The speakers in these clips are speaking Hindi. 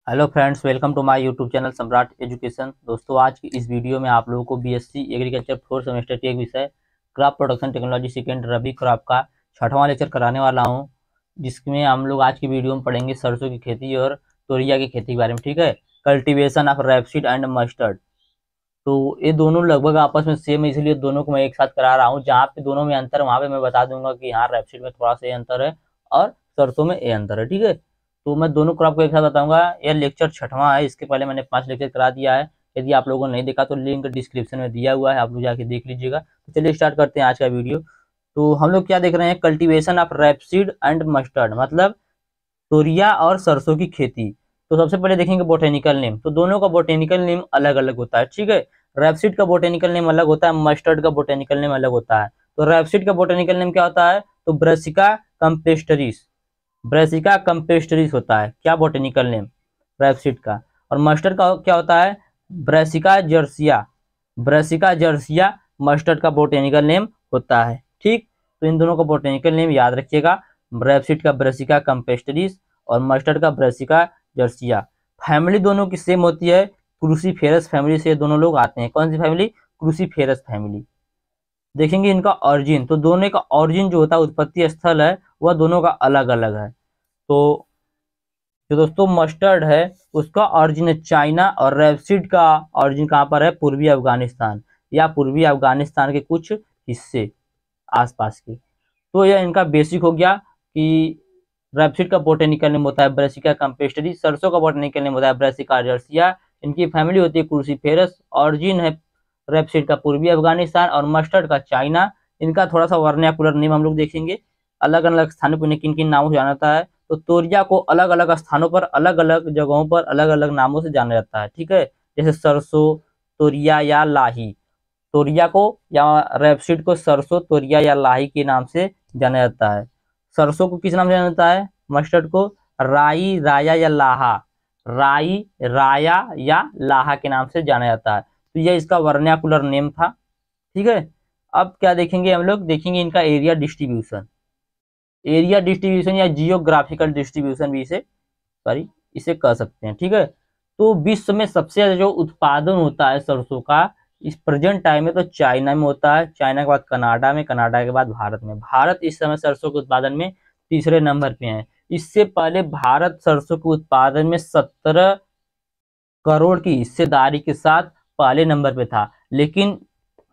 Hello friends, welcome to my YouTube channel Samrat education. दोस्तों, आज की इस वीडियो में आप लोगों को बीएससी एग्रीकल्चर फोर्थ सेमेस्टर के एक विषय क्रॉप प्रोडक्शन टेक्नोलॉजी सेकेंड रबी क्रॉप का छठवां लेक्चर कराने वाला हूं, जिसमें हम लोग आज की वीडियो में पढ़ेंगे सरसों की खेती और तोरिया की खेती के बारे में। ठीक है, cultivation of rapeseed and mustard. तो ये दोनों लगभग आपस में सेम है, इसलिए दोनों को मैं एक साथ करा रहा हूँ। जहाँ पे दोनों में अंतर वहाँ पे मैं बता दूंगा कि यहाँ रेपसीड में थोड़ा सा ये अंतर है और सरसों में ये अंतर है। ठीक है, तो मैं दोनों क्रॉप को एक साथ बताऊंगा। यह लेक्चर छठवां है, इसके पहले मैंने 5 लेक्चर करा दिया है। यदि आप लोगों ने नहीं देखा तो लिंक डिस्क्रिप्शन में दिया हुआ है, आप लोग जाके देख लीजिएगा। तो चलिए स्टार्ट करते हैं आज का वीडियो। तो हम लोग क्या देख रहे हैं, cultivation of rapeseed and mustard, मतलब तोरिया और सरसों की खेती। तो सबसे पहले देखेंगे बोटेनिकल नेम। तो दोनों का बोटेनिकल नेम अलग अलग होता है। ठीक है, रेपसीड का बोटेनिकल नेम अलग होता है, मस्टर्ड का बोटेनिकल नेम अलग होता है। तो रेपसीड का बोटेनिकल नेम क्या होता है, तो ब्रासिका कैम्पेस्टरिस, ब्रासिका कैम्पेस्टरिस होता है क्या बोटेनिकल नेम रेपसीड का। और मस्टर्ड का क्या होता है, ब्रासिका जर्सिया, ब्रासिका जर्सिया मस्टर्ड का बोटेनिकल नेम होता है। ठीक, तो इन दोनों का बोटेनिकल नेम याद रखिएगा, रेपसीड का ब्रासिका कैम्पेस्टरिस और मस्टर्ड का ब्रासिका जर्सिया। फैमिली दोनों की सेम होती है, क्रूसीफेरस फैमिली से दोनों लोग आते हैं। कौन सी फैमिली, क्रूसीफेरस फैमिली। देखेंगे इनका ऑरिजिन, तो दोनों का ऑरिजिन जो होता है, उत्पत्ति स्थल है, वह दोनों का अलग अलग है। तो जो दोस्तों मस्टर्ड है उसका ऑरिजिन है चाइना, और रेपसीड का ऑरिजिन कहाँ पर है, पूर्वी अफगानिस्तान या पूर्वी अफगानिस्तान के कुछ हिस्से आसपास के। तो यह इनका बेसिक हो गया कि रेपसीड का बोटेनिकल नेम होता है ब्रासिका कैम्पेस्टरी, सरसों का बोटेनिकल नेम होता है ब्रासिका जर्सिया। इनकी फैमिली होती है क्रूसीफेरस, ऑरिजिन है रेपसीड का पूर्वी अफगानिस्तान और मस्टर्ड का चाइना। इनका थोड़ा सा वर्नाकुलर नेम हम लोग देखेंगे, अलग अलग स्थानों पर किन किन नामों से जाना जाता है। तो तोरिया को अलग अलग स्थानों पर, अलग अलग जगहों पर अलग अलग नामों से जाना जाता है। ठीक है, जैसे सरसों, तोरिया या लाही। तोरिया को या रेपसीड को सरसों, तोरिया या लाही के नाम से जाना जाता है। सरसों को किस नाम से जाना जाता है, मस्टर्ड को राई, राया या लाहा, राई, राया या लाहा के नाम से जाना जाता है। तो यह इसका वर्नाकुलर नेम था। ठीक है, अब क्या देखेंगे हम लोग, देखेंगे इनका एरिया डिस्ट्रीब्यूशन। एरिया डिस्ट्रीब्यूशन या जियोग्राफिकल डिस्ट्रीब्यूशन भी इसे, सॉरी, इसे कह सकते हैं। ठीक है, तो विश्व में सबसे ज्यादा जो उत्पादन होता है सरसों का इस प्रेजेंट टाइम में, तो चाइना में होता है, चाइना के बाद कनाडा में, कनाडा के बाद भारत में। भारत इस समय सरसों के उत्पादन में तीसरे नंबर पे है। इससे पहले भारत सरसों के उत्पादन में 17 करोड़ की हिस्सेदारी के साथ पहले नंबर पे था। लेकिन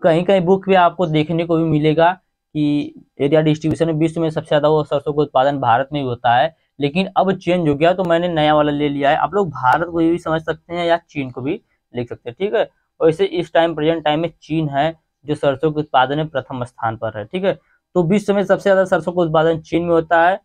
कहीं कहीं बुक पे आपको देखने को भी मिलेगा कि एरिया डिस्ट्रीब्यूशन में विश्व में सबसे ज्यादा वो सरसों का उत्पादन भारत में ही होता है। लेकिन अब चेंज हो गया, तो मैंने नया वाला ले लिया है। आप लोग भारत को भी समझ सकते हैं या चीन को भी लिख सकते हैं। ठीक है, वैसे इस टाइम प्रेजेंट टाइम में चीन है जो सरसों के उत्पादन में प्रथम स्थान पर है। ठीक है, तो विश्व में सबसे ज्यादा सरसों का उत्पादन चीन में होता है,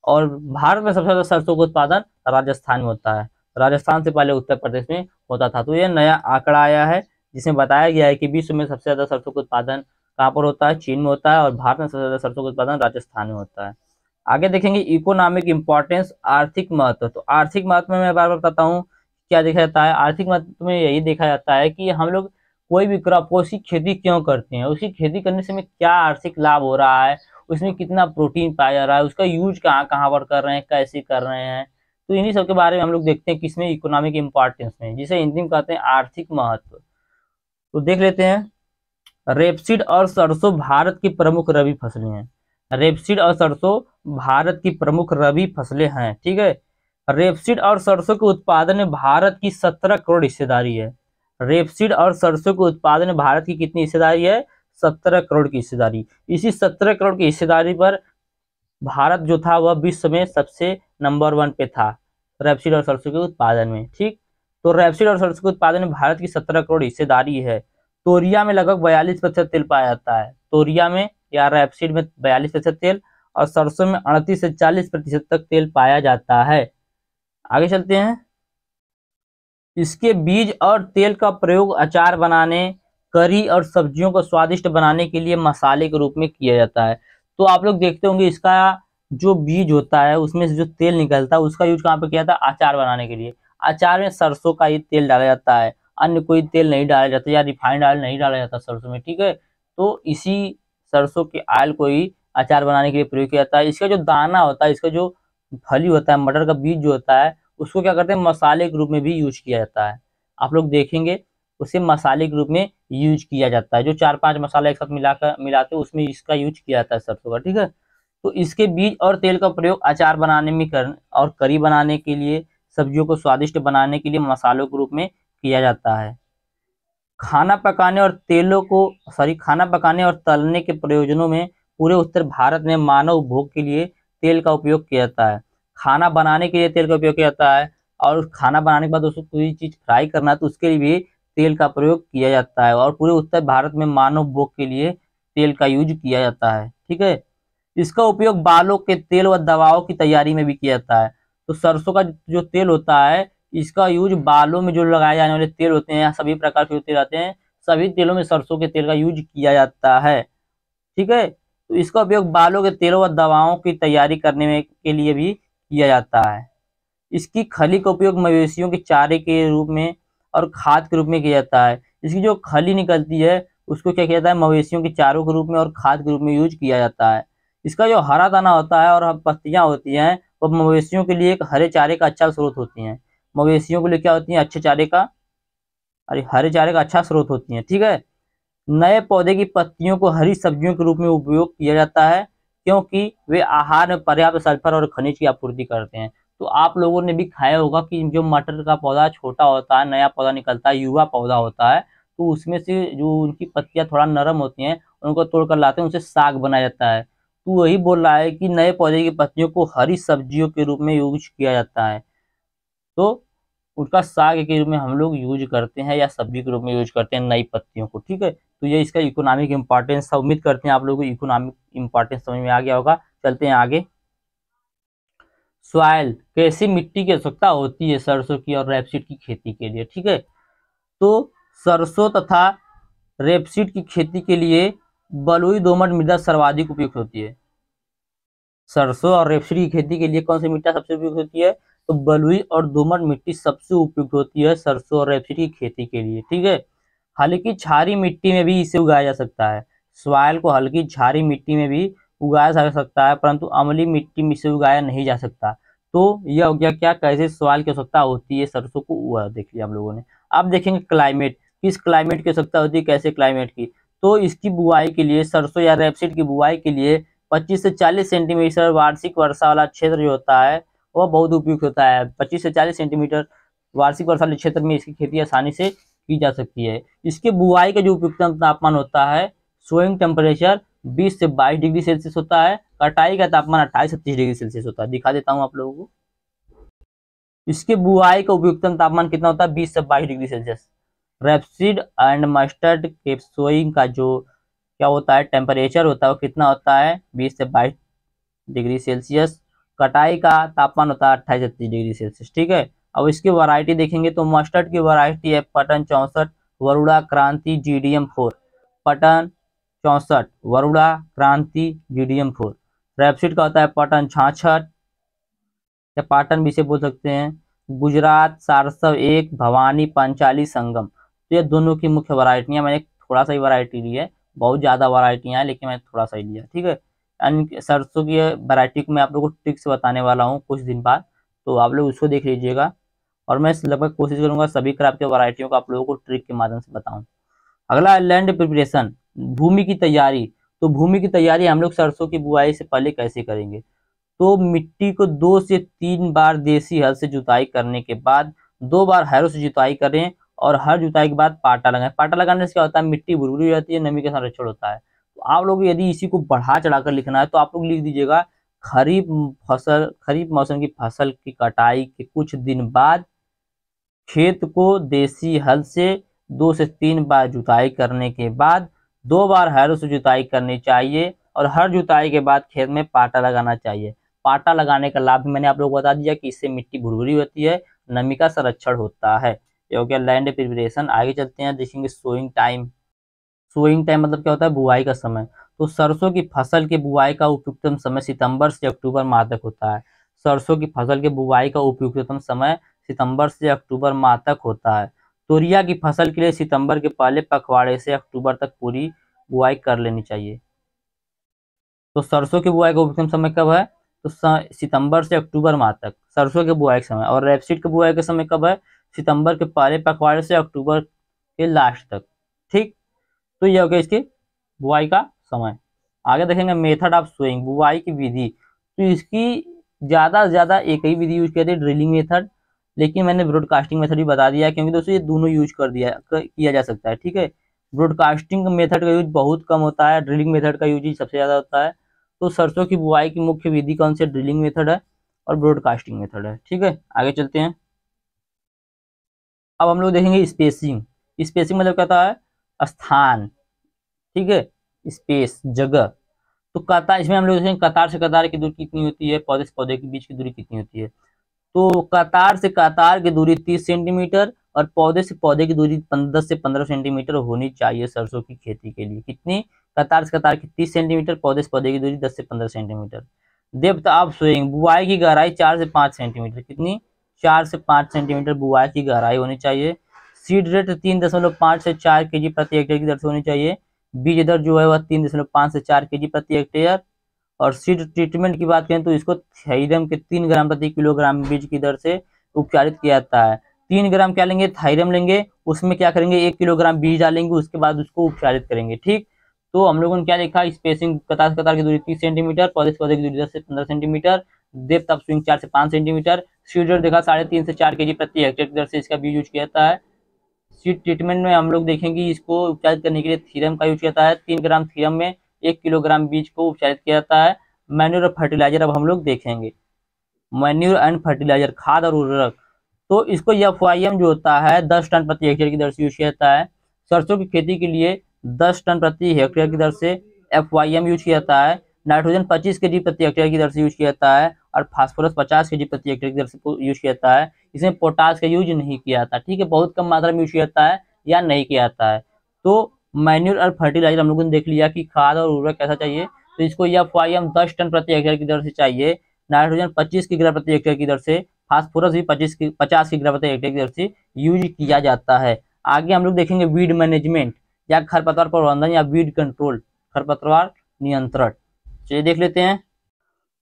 और भारत में सबसे ज्यादा सरसों का उत्पादन राजस्थान में होता है। राजस्थान से पहले उत्तर प्रदेश में होता था। तो ये नया आंकड़ा आया है जिसमें बताया गया है कि विश्व में सबसे ज्यादा सरसों का उत्पादन कहाँ पर होता है, चीन में होता है, और भारत में सबसे ज्यादा सरसों का उत्पादन राजस्थान में होता है। आगे देखेंगे इकोनॉमिक इंपॉर्टेंस, आर्थिक महत्व। तो आर्थिक महत्व में मैं बार बार बताता हूँ क्या देखा जाता है। आर्थिक महत्व में यही देखा जाता है कि हम लोग कोई भी क्रॉप को, उसकी खेती क्यों करते हैं, उसकी खेती करने से हमें क्या आर्थिक लाभ हो रहा है, उसमें कितना प्रोटीन पाया जा रहा है, उसका यूज कहाँ कहाँ पर कर रहे हैं, कैसे कर रहे हैं। तो इन्हीं सब के बारे में हम लोग देखते हैं किसमें, इकोनॉमिक इंपॉर्टेंस में, जिसे हिंदी में कहते हैं आर्थिक महत्व। तो देख लेते हैं, रेपसीड और सरसों भारत की प्रमुख रबी फसलें हैं। रेपसीड और सरसों भारत की प्रमुख रबी फसलें हैं। ठीक है, रेपसीड और सरसों के उत्पादन में भारत की 17 करोड़ हिस्सेदारी है। रेपसीड और सरसों के उत्पादन में भारत की कितनी हिस्सेदारी है, 17 करोड़ की हिस्सेदारी। इसी 17 करोड़ की हिस्सेदारी पर भारत जो था वह विश्व में सबसे नंबर 1 पे था रेपसीड और सरसों के उत्पादन में। ठीक, तो रेपसीड और सरसों के उत्पादन में भारत की 17 करोड़ हिस्सेदारी है। तोरिया में लगभग 42% तेल पाया जाता है। तोरिया में या रेपसीड में 42% तेल, और सरसों में 38 से 40% तक तेल पाया जाता है। आगे चलते हैं, इसके बीज और तेल का प्रयोग अचार बनाने, करी और सब्जियों को स्वादिष्ट बनाने के लिए मसाले के रूप में किया जाता है। तो आप लोग देखते होंगे इसका जो बीज होता है उसमें से जो तेल निकलता है उसका यूज कहाँ पे किया जाता है, अचार बनाने के लिए। अचार में सरसों का ही तेल डाला जाता है, अन्य कोई तेल नहीं डाला जाता, या रिफाइंड ऑयल नहीं डाला जाता सरसों में। ठीक है, तो इसी सरसों के ऑयल को ही अचार बनाने के लिए प्रयोग किया जाता है। इसका जो दाना होता है, इसका जो फली होता है, मटर का बीज जो होता है, उसको क्या करते हैं, मसाले के रूप में भी यूज किया जाता है। आप लोग देखेंगे उसे मसाले के रूप में यूज किया जाता है। जो 4-5 मसाला एक साथ मिलाते हैं उसमें इसका यूज किया जाता है सरसों का, ठीक है। तो इसके बीज और तेल का प्रयोग अचार बनाने में और करी बनाने के लिए, सब्जियों को स्वादिष्ट बनाने के लिए मसालों के रूप में किया जाता है। खाना पकाने और तलने के प्रयोजनों में पूरे उत्तर भारत में मानव उपभोग के लिए तेल का उपयोग किया जाता है। खाना बनाने के लिए तेल का उपयोग किया जाता है, और खाना बनाने के बाद उसको कोई चीज फ्राई करना है तो उसके लिए भी तेल का प्रयोग किया जाता है। और पूरे उत्तर भारत में मानव उपभोग के लिए तेल का यूज किया जाता है, ठीक है। इसका उपयोग बालों के तेल व दवाओं की तैयारी में भी किया जाता है। तो सरसों का जो तेल होता है, इसका यूज बालों में जो लगाए जाने वाले तेल होते हैं, सभी प्रकार के तेल आते हैं, सभी तेलों में सरसों के तेल का यूज किया जाता है, ठीक है। तो इसका उपयोग बालों के तेलों व दवाओं की तैयारी करने में के लिए भी किया जाता है। इसकी खली का उपयोग मवेशियों के चारे के रूप में और खाद के रूप में किया जाता है। इसकी जो खली निकलती है उसको क्या किया जाता है, मवेशियों के चारों के रूप में और खाद के रूप में यूज किया जाता है। इसका जो हरा दाना होता है और पत्तियां होती हैं, वो मवेशियों के लिए एक हरे चारे का अच्छा स्रोत होती हैं। मवेशियों के लिए क्या होती हैं, अच्छे चारे का, अरे हरे चारे का अच्छा स्रोत होती हैं, ठीक है। नए पौधे की पत्तियों को हरी सब्जियों के रूप में उपयोग किया जाता है, क्योंकि वे आहार में पर्याप्त सल्फर और खनिज की आपूर्ति करते हैं। तो आप लोगों ने भी खाया होगा कि जो मटर का पौधा छोटा होता है, नया पौधा निकलता है, युवा पौधा होता है, तो उसमें से जो उनकी पत्तियां थोड़ा नरम होती हैं, उनको तोड़ कर लाते हैं, उनसे साग बनाया जाता है। तो वही बोल रहा है कि नए पौधे की पत्तियों को हरी सब्जियों के रूप में यूज किया जाता है। तो उसका साग के रूप में हम लोग यूज करते हैं, या सब्जी के रूप में यूज करते हैं नई पत्तियों को, ठीक है। तो ये इसका इकोनॉमिक इंपॉर्टेंस था। उम्मीद करते हैं आप लोगों को इकोनॉमिक इंपॉर्टेंस समझ में आ गया होगा। चलते हैं आगे। सॉइल, कैसी मिट्टी की आवश्यकता होती है सरसों की और रेपसीड की खेती के लिए, ठीक है। तो सरसों तथा रेपसीड की खेती के लिए बलुई दोमट मृदा सर्वाधिक उपयुक्त होती है। सरसों और रेपसीड की खेती के लिए कौन सी मिट्टी सबसे उपयुक्त होती है, तो बलुई और दोमट मिट्टी सबसे उपयुक्त होती है सरसों और रेपसीड की खेती के लिए, ठीक है। हल्की क्षारीय मिट्टी में भी इसे उगाया जा सकता है। सॉइल को हल्की क्षारीय मिट्टी में भी उगाया जा सकता है, परंतु अम्लीय मिट्टी में इसे उगाया नहीं जा सकता। तो यह हो गया क्या, कैसे सॉइल की आवश्यकता होती है सरसों को, वह देख लिया हम लोगों ने। अब देखेंगे क्लाइमेट, किस क्लाइमेट की आवश्यकता होती है, कैसे क्लाइमेट की। तो इसकी बुआई के लिए, सरसों या रेपसीड की बुआई के लिए 25 से 40 सेंटीमीटर वार्षिक वर्षा वाला क्षेत्र जो होता है वह बहुत उपयुक्त होता है। 25 से 40 सेंटीमीटर वार्षिक वर्षा वाले क्षेत्र में इसकी खेती आसानी से की जा सकती है। इसके बुआई का जो उपयुक्तम तापमान होता है, सोइंग टेम्परेचर 20 से 22 डिग्री सेल्सियस होता है। कटाई का तापमान 28 से 30 डिग्री सेल्सियस होता है। दिखा देता हूँ आप लोगों को। इसके बुआई का उपयुक्तम तापमान कितना होता है, 20 से 22 degree Celsius. Rapeseed and mustard के सोइंग का जो क्या होता है, टेम्परेचर होता है, वो कितना होता है, 20 से 22 डिग्री सेल्सियस। कटाई का तापमान होता है 28 से 30 डिग्री सेल्सियस, ठीक है। अब इसकी वैरायटी देखेंगे तो मस्टर्ड की वैरायटी है पटन 64, वरुणा क्रांति GDM 4, पटन 64, वरुणा क्रांति GDM 4। रेपसीड का होता है पटन 66, या पाटन भी इसे बोल सकते हैं, गुजरात 401, भवानी पंचाली संगम। तो ये दोनों की मुख्य वैरायटियां, मैंने थोड़ा सा ही वैरायटी ली है, बहुत ज्यादा वैरायटियां हैं लेकिन मैंने थोड़ा सा ही लिया, ठीक है। सरसों की वैरायटी को मैं आप लोगों को ट्रिक से बताने वाला हूँ कुछ दिन बाद, तो आप लोग उसको देख लीजिएगा। और मैं लगभग कोशिश करूंगा सभी क्रॉप की वैरायटियों को आप लोगों को ट्रिक के माध्यम से बताऊं। अगला है लैंड प्रिपरेशन, भूमि की तैयारी। तो भूमि की तैयारी हम लोग सरसों की बुआई से पहले कैसे करेंगे, तो मिट्टी को 2 से 3 बार देसी हल से जुताई करने के बाद 2 बार हैरो से जुताई करें, और हर जुताई के बाद पाटा लगाएं। पाटा लगाने से क्या होता है, मिट्टी भुरभुरी हो जाती है, नमी का संरक्षण होता है। तो आप लोग यदि इसी को बढ़ा चढ़ाकर लिखना है तो आप लोग लिख दीजिएगा, खरीफ मौसम की फसल की कटाई के कुछ दिन बाद खेत को देसी हल से 2 से 3 बार जुताई करने के बाद 2 बार हैरो से जुताई करनी चाहिए, और हर जुताई के बाद खेत में पाटा लगाना चाहिए। पाटा लगाने का लाभ मैंने आप लोगों को बता दिया कि इससे मिट्टी भुरभुरी होती है, नमी का संरक्षण होता है। ये हो गया लैंड प्रिपरेशन। आगे चलते हैं, देखेंगे सोइंग टाइम। सोइंग टाइम मतलब क्या होता है, बुआई का समय। तो सरसों की फसल के बुआई का उपयुक्तम समय सितंबर से अक्टूबर माह तक होता है। सरसों की फसल के बुआई का उपयुक्तम समय सितंबर से अक्टूबर माह तक होता है। तोरिया की फसल के लिए सितंबर के पहले पखवाड़े से अक्टूबर तक पूरी बुआई कर लेनी चाहिए। तो सरसों की बुआई का उपयुक्तम समय कब है, तो सितंबर से अक्टूबर माह तक। सरसों के बुआई के समय। और रेपसीड के बुआई के समय कब है? सितंबर के पहले पखवाड़े से अक्टूबर के लास्ट तक। ठीक, तो ये हो गया इसके बुआई का समय। आगे देखेंगे मेथड ऑफ सोइंग, बुआई की विधि। तो इसकी ज़्यादा से ज़्यादा एक ही विधि यूज करते हैं, ड्रिलिंग मेथड, लेकिन मैंने ब्रॉडकास्टिंग मेथड भी बता दिया है, क्योंकि दोस्तों ये दोनों यूज किया जा सकता है। ठीक है, ब्रॉडकास्टिंग मेथड का यूज बहुत कम होता है, ड्रिलिंग मेथड का यूज ही सबसे ज़्यादा होता है। तो सरसों की बुआई की मुख्य विधि कौन सी? ड्रिलिंग मेथड है और ब्रॉडकास्टिंग मेथड है। ठीक है, आगे चलते हैं। अब हम लोग देखेंगे स्पेसिंग। स्पेसिंग मतलब क्या होता है? स्थान। ठीक है, स्पेस, जगह। तो कतार, इसमें हम लोग देखेंगे कतार से कतार की दूरी कितनी होती है, पौधे से पौधे के बीच की दूरी कितनी होती है। तो कतार से कतार की दूरी 30 सेंटीमीटर और पौधे से पौधे की दूरी 10 से 15 सेंटीमीटर होनी चाहिए सरसों की खेती के लिए। कितनी? कतार से कतार की 30 सेंटीमीटर, पौधे से पौधे की दूरी 10 से 15 सेंटीमीटर। डेप्थ ऑफ सोइंग, बुआई की गहराई 4 से 5 सेंटीमीटर। कितनी? 4 से 5 सेंटीमीटर बुआई की गहराई होनी चाहिए। सीड रेट 3.5 से 4 केजी प्रति हेक्टेयर की दर से होनी चाहिए। बीज दर जो है वह 3.5 से 4 केजी प्रति हेक्टेयर। और सीड ट्रीटमेंट की बात करें तो इसको थायरम के 3 ग्राम प्रति किलोग्राम बीज की दर से उपचारित किया जाता है। 3 ग्राम क्या लेंगे? थायरम लेंगे, उसमें क्या करेंगे? 1 किलोग्राम बीज डालेंगे, उसके बाद उसको उपचारित करेंगे। ठीक, तो हम लोगों ने क्या लिखा? स्पेसिंग कतार से कतार की दूरी 30 सेंटीमीटर, पौधे से पौधे की दूरी 10 से 15 सेंटीमीटर, डेप्थ ऑफ स्विंग 4 से 5 सेंटीमीटर। सीड रेट देखा 3.5 से 4 केजी प्रति हेक्टेयर की दर से इसका बीज यूज किया जाता है। सीड ट्रीटमेंट में हम लोग देखेंगे इसको उपचारित करने के लिए थीरम का यूज किया जाता है। 3 ग्राम थीरम में 1 किलोग्राम बीज को उपचारित किया जाता है। मैन्यूर और फर्टिलाइजर अब हम लोग देखेंगे। मैन्यूर एंड फर्टिलाइजर, खाद और उर्वरक। तो इसको FYM जो होता है 10 टन प्रति हेक्टेयर की दर से यूज किया जाता है। सरसों की खेती के लिए 10 टन प्रति हेक्टेयर की दर से FYM यूज किया जाता है। नाइट्रोजन 25 केजी प्रति हेक्टेयर की दर से यूज किया जाता है और फास्फोरस 50 केजी प्रति हेक्टेयर की दर से यूज किया जाता है। इसमें पोटास का यूज नहीं किया जाता। ठीक है, बहुत कम मात्रा में यूज किया जाता है या नहीं किया जाता है। तो मैन्यूर और फर्टिलाइजर हम लोगों ने देख लिया कि खाद और उर्वरक कैसा चाहिए। तो इसको FYM 10 टन प्रति हेक्टेयर की दर से चाहिए। नाइट्रोजन 25 किग्रा प्रति हेक्टेयर की दर से, फास्फोरस भी 50 किग्रा प्रति हेक्टेयर की दर से यूज किया जाता है। आगे हम लोग देखेंगे वीड मैनेजमेंट या खरपतवार प्रबंधन या वीड कंट्रोल, खरपतवार नियंत्रण। चलिए देख लेते हैं।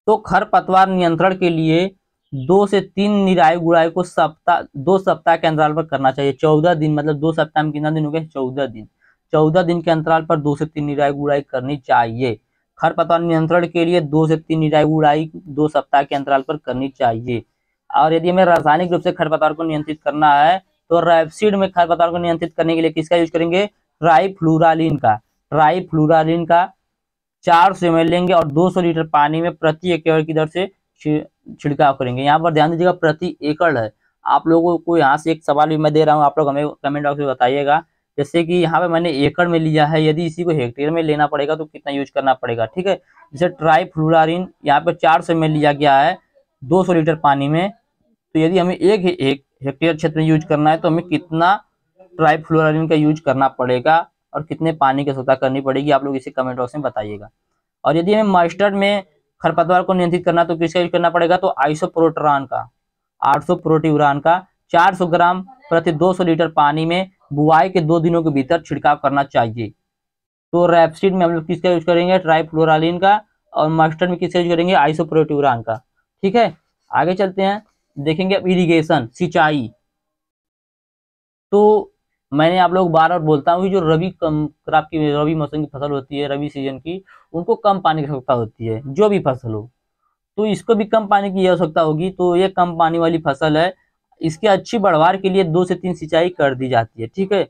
तो खरपतवार नियंत्रण के लिए 2 से 3 निराई गुड़ाई को 2 सप्ताह के अंतराल पर करना चाहिए। 14 दिन, मतलब 2 सप्ताह में कितना दिन हो गया? 14 दिन। 14 दिन के अंतराल पर 2 से 3 निराई गुड़ाई करनी चाहिए। खरपतवार नियंत्रण के लिए 2 से 3 निराई गुड़ाई 2 सप्ताह के अंतराल पर करनी चाहिए। और यदि हमें रासायनिक रूप से खरपतवार को नियंत्रित करना है तो रेपसीड में खरपतवार को नियंत्रित करने के लिए किसका यूज करेंगे? ट्राइफ्लूरालिन का। ट्राइफ्लूरालिन का 400 ml लेंगे और 200 लीटर पानी में प्रति एकड़ की दर से छिड़काव करेंगे। यहाँ पर ध्यान दीजिएगा, प्रति एकड़ है। आप लोगों को यहाँ से एक सवाल भी मैं दे रहा हूँ, आप लोग हमें कमेंट बॉक्स में बताइएगा। जैसे कि यहाँ पे मैंने एकड़ में लिया है, यदि इसी को हेक्टेयर में लेना पड़ेगा तो कितना यूज करना पड़ेगा। ठीक है, जैसे ट्राइफ्लूरालिन यहाँ पे 400 ml लिया गया है 200 लीटर पानी में। तो यदि हमें एक हेक्टेयर क्षेत्र में यूज करना है तो हमें कितना ट्राइफ्लूरालिन का यूज करना पड़ेगा और कितने पानी की आवश्यकता करनी पड़ेगी, आप लोग इसे कमेंट बॉक्स में बताइएगा। और यदि हमें मस्टर्ड में खरपतवार को नियंत्रित करना तो किसका यूज करना पड़ेगा? तो आइसोप्रोटरान का, 800 प्रोटीउरान का 400 ग्राम प्रति 200 लीटर पानी में बुआई के 2 दिनों के भीतर छिड़काव करना चाहिए। तो रेपसीड में हम लोग किसका यूज करेंगे? ट्राइफ्लूरालिन का। और मस्टर्ड में किसका यूज करेंगे? आइसोप्रोटीउरान का। ठीक है, आगे चलते हैं, देखेंगे अब इरिगेशन, सिंचाई। तो मैंने आप लोग बार बार बोलता हूँ कि जो रबी क्रॉप की, रबी मौसम की फसल होती है, रबी सीजन की, उनको कम पानी की आवश्यकता होती है, जो भी फसल हो। तो इसको भी कम पानी की आवश्यकता होगी, तो ये कम पानी वाली फसल है। इसकी अच्छी बढ़वार के लिए 2 से 3 सिंचाई कर दी जाती है। ठीक है,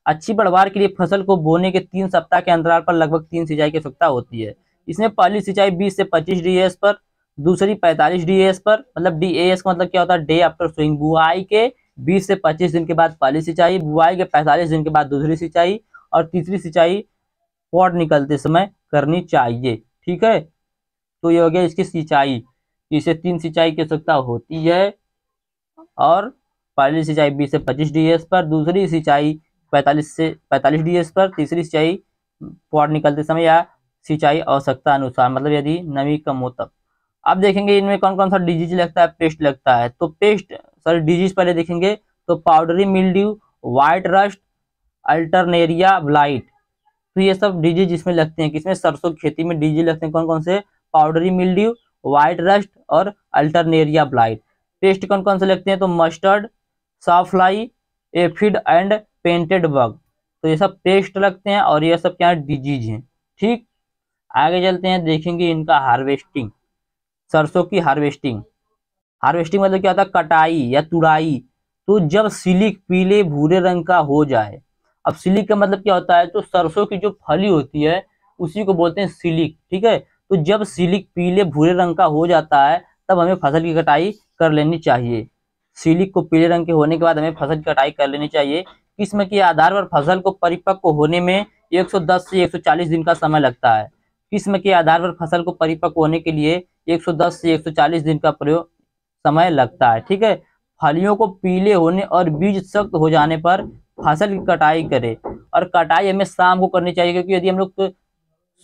अच्छी बढ़वार के लिए फसल को बोने के 3 सप्ताह के अंतराल पर लगभग 3 सिंचाई की आवश्यकता होती है। इसमें पहली सिंचाई 20 से 25 DAS पर, दूसरी 45 DAS पर। मतलब DAS का मतलब क्या होता है? Day after sowing. बुआई के 20 से 25 दिन के बाद पहली सिंचाई, बुआई के 45 दिन के बाद दूसरी सिंचाई और तीसरी सिंचाई पॉट निकलते समय करनी चाहिए। ठीक है, तो ये हो गया इसकी सिंचाई। इसे 3 सिंचाई की आवश्यकता होती है। और पहली सिंचाई 20 से 25 DAS पर, दूसरी सिंचाई 45 से 45 DAS पर, तीसरी सिंचाई पॉट निकलते समय या सिंचाई आवश्यकता अनुसार, मतलब यदि नमी कम हो तब। अब देखेंगे इनमें कौन कौन सा डिजीज लगता है, पेस्ट लगता है। तो पेस्ट, सॉरी डिजीज पहले देखेंगे। तो powdery mildew, white rust, Alternaria blight. तो ये सब डिजीज इसमें लगते हैं। किसमें? सरसों की खेती में डिजीज लगते हैं। कौन कौन से? पाउडरी मिल्ड्यू, व्हाइट रस्ट और अल्टरनेरिया ब्लाइट। पेस्ट कौन कौन से लगते हैं, तो mustard, sawfly, aphid and painted bug, तो ये सब पेस्ट लगते हैं और ये सब क्या डिजीज हैं। ठीक, आगे चलते हैं, देखेंगे इनका हार्वेस्टिंग। सरसों की हार्वेस्टिंग, हार्वेस्टिंग मतलब क्या होता है, कटाई या तुड़ाई। तो जब सिलिक पीले भूरे रंग का हो जाए, अब सिलिक का मतलब क्या होता है, तो सरसों की जो फली होती है उसी को बोलते हैं सिलिक। ठीक है, तो जब सिलिक पीले भूरे रंग का हो जाता है तब हमें फसल की कटाई कर लेनी चाहिए। सिलिक को पीले रंग के होने के बाद हमें फसल की कटाई कर लेनी चाहिए। किस्म के आधार पर फसल को परिपक्व होने में 110 से 140 दिन का समय लगता है। किस्म के आधार पर फसल को परिपक्व होने के लिए 110 से 140 दिन का प्रयोग समय लगता है। ठीक है, फलियों को पीले होने और बीज सख्त हो जाने पर फसल की कटाई करें, और कटाई हमें शाम को करनी चाहिए, क्योंकि यदि हम लोग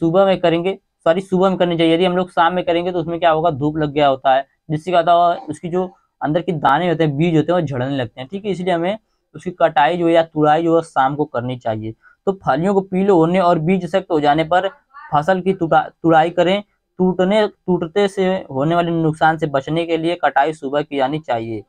सुबह में करेंगे, सॉरी सुबह में करनी चाहिए, यदि हम लोग शाम में करेंगे तो उसमें क्या होगा, धूप लग गया होता है, जिससे क्या होता है उसकी जो अंदर के दाने होते हैं, बीज होते हैं, वो झड़ने लगते हैं। ठीक है, इसलिए हमें उसकी कटाई जो है या तुड़ाई जो है शाम को करनी चाहिए। तो फलियों को पीले होने और बीज सख्त हो जाने पर फसल की तुड़ाई करें। टूटते से होने वाले नुकसान से बचने के लिए कटाई सुबह की जानी चाहिए।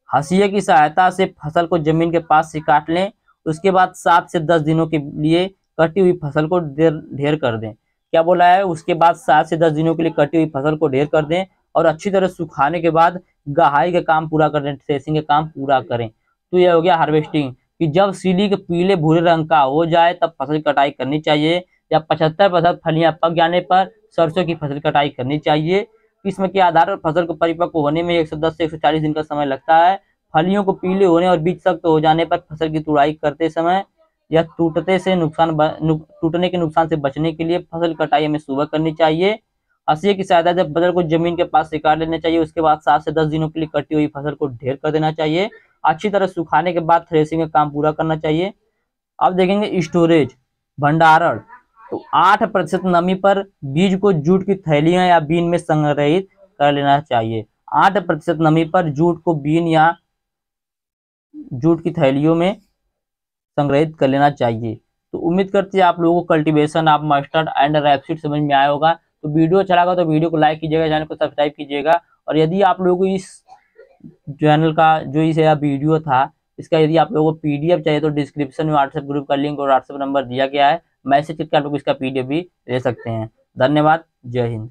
हाशिए की सहायता से फसल को जमीन के पास से काट लें, उसके बाद 7 से 10 दिनों के लिए कटी हुई फसल को ढेर कर दें। क्या बोला है, उसके बाद 7 से 10 दिनों के लिए कटी हुई फसल को ढेर कर दें और अच्छी तरह सुखाने के बाद गहाई का काम पूरा कर दें, थ्रेसिंग का काम पूरा करें। तो यह हो गया हार्वेस्टिंग, कि जब सिली के पीले भूरे रंग का हो जाए तब फसल की कटाई करनी चाहिए, या 75% फलियां पक जाने पर सरसों की फसल कटाई करनी चाहिए। किस्म के आधार पर फसल को परिपक्व होने में 110 से 140 दिन का समय लगता है। फलियों को पीले होने और बीज सख्त हो जाने पर फसल की तुड़ाई करते समय या टूटने के नुकसान से बचने के लिए फसल कटाई हमें सुबह करनी चाहिए। हंसिया की सहायता से फसल को जमीन के पास से काट लेना चाहिए, उसके बाद 7 से 10 दिनों के लिए कटी हुई फसल को ढेर कर देना चाहिए। अच्छी तरह सुखाने के बाद थ्रेसिंग का काम पूरा करना चाहिए। अब देखेंगे स्टोरेज, भंडारण। तो 8% नमी पर बीज को जूट की थैलियां या बीन में संग्रहित कर लेना चाहिए। 8% नमी पर जूट को बीन या जूट की थैलियों में संग्रहित कर लेना चाहिए। तो उम्मीद करते हैं आप लोगों को cultivation of mustard and rapeseed समझ में आया होगा। तो वीडियो अच्छा लगा तो वीडियो को लाइक कीजिएगा, चैनल को सब्सक्राइब कीजिएगा। और यदि आप लोगों को इस चैनल का जो इस वीडियो था, इसका यदि आप लोगों को पीडीएफ चाहिए तो डिस्क्रिप्शन में व्हाट्सएप ग्रुप का लिंक और व्हाट्सएप नंबर दिया गया है, मैसेज करके आप लोग इसका पीडीएफ भी ले सकते हैं। धन्यवाद, जय हिंद।